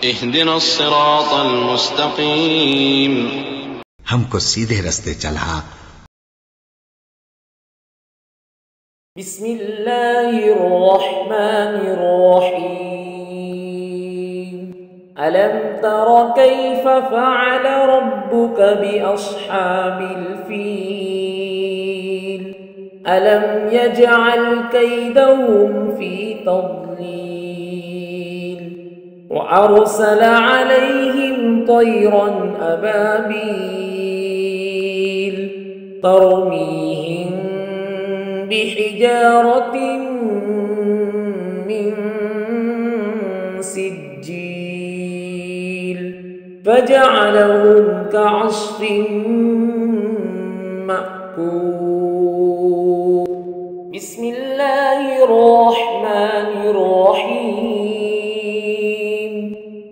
اهدنا الصراط المستقيم हमको सीधे रास्ते चला। بسم الله الرحمن الرحيم ألم تر كيف فعل ربك بأصحاب الفيل ألم يجعل كيدهم في تضليل وأرسل عليهم طيرا أبابيل ترميهم بحجارة من سجيل فجعلهم كعصف مأكول بسم الله الرحمن الرحيم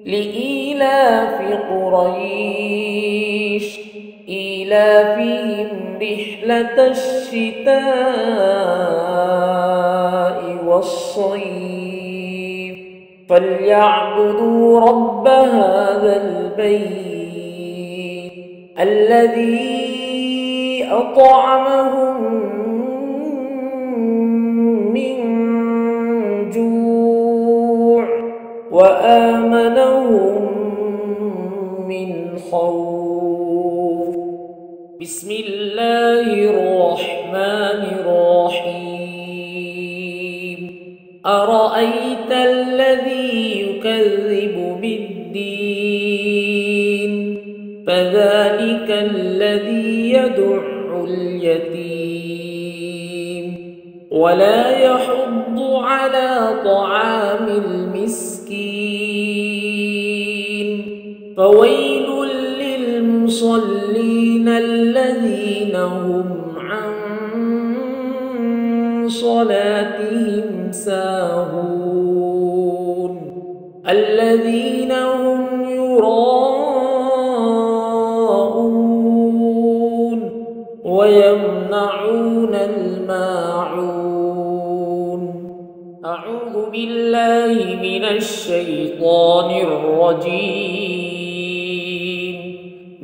لإيلاف قريش إيلافهم رحلة الشتاء والصيف فليعبدوا رب هذا البيت الذي أطعمهم من جوع وآمنهم من خوف بسم الله الرحمن الرحيم أرأيت الذي يكذب بالدين فذلك الذي يدع اليتيم ولا يحض على طعام المسكين فويل للمصلين الذين هم عن صلاتهم ساهون الذين هم يراءون ويمنعون الماعون أعوذ بالله من الشيطان الرجيم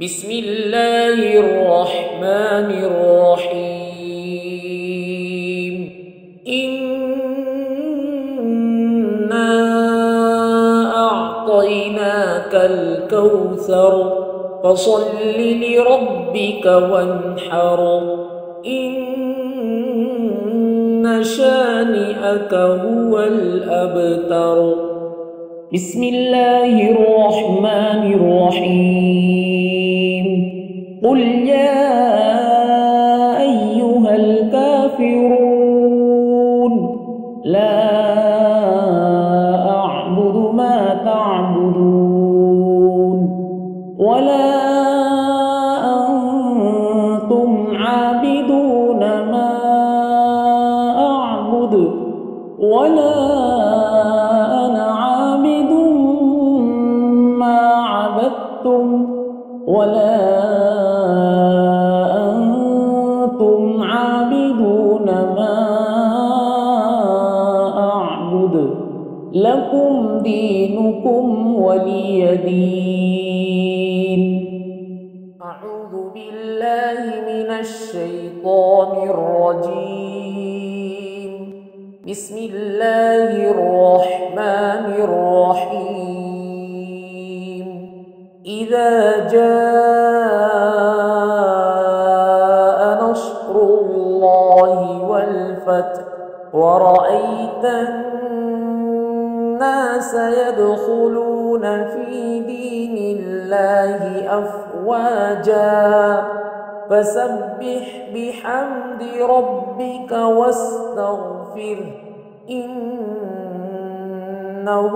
بسم الله الرحمن الرحيم إنا أعطيناك الكوثر فصل لربك وانحر إن شانئك هو الأبتر بسم الله الرحمن الرحيم قل يا أيها الكافرون لا أعبد ما تعبدون ولا أنتم عابدون ما أعبد ولا أنا عابد ما عبدتم ولا أنتم عابدون ما أعبد لكم دينكم ولي دين أعوذ بالله من الشيطان الرجيم بسم الله الرحمن الرحيم إذا جاء نصر الله والفتح ورأيت الناس يدخلون في دين الله أفواجا فسبح بحمد ربك واستغفره إنه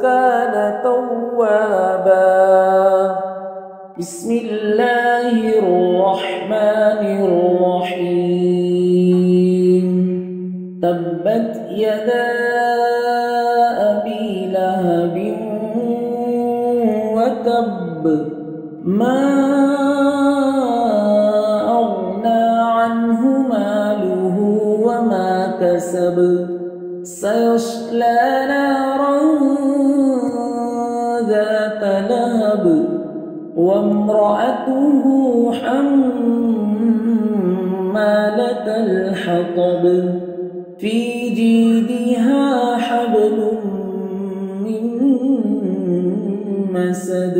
كان توابا بسم الله الرحمن الرحيم تبت يدا أبي لهب وتب ما أغنى عنه ماله وما كسب سيصلى نارا ذات لهب وامرأته حمالة الحطب في جيدها حبل من مسد.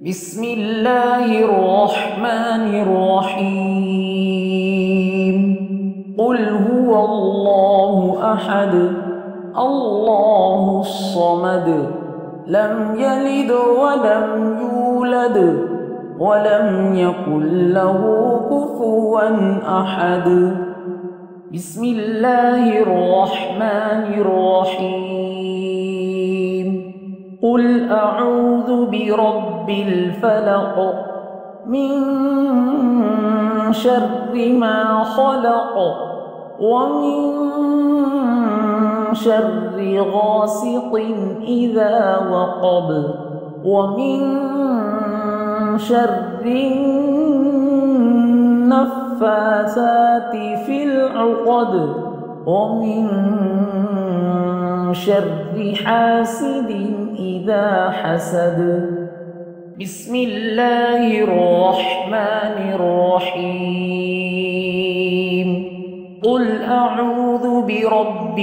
بسم الله الرحمن الرحيم. قل هو الله أحد الله الصمد لم يلد ولم يولد ولم يكن له كفوا أحد. بسم الله الرحمن الرحيم. قل أعوذ برب الفلق من شر ما خلق ومن شر غاسق إذا وقب ومن شر النفاثات في العقد ومن شر حاسد إذا حسد. بسم الله الرحمن الرحيم. قل أعوذ برب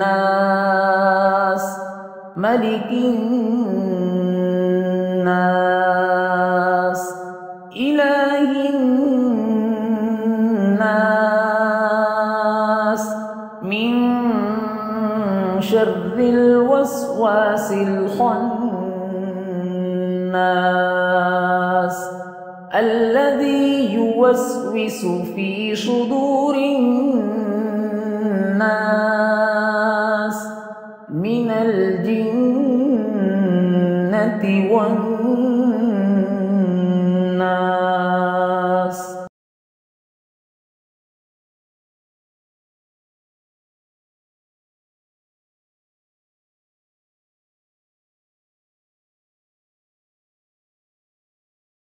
الناس ملك الناس إله الناس من شر الوسواس الخناس الذي يوسوس في صدور الناس من الجنة والناس.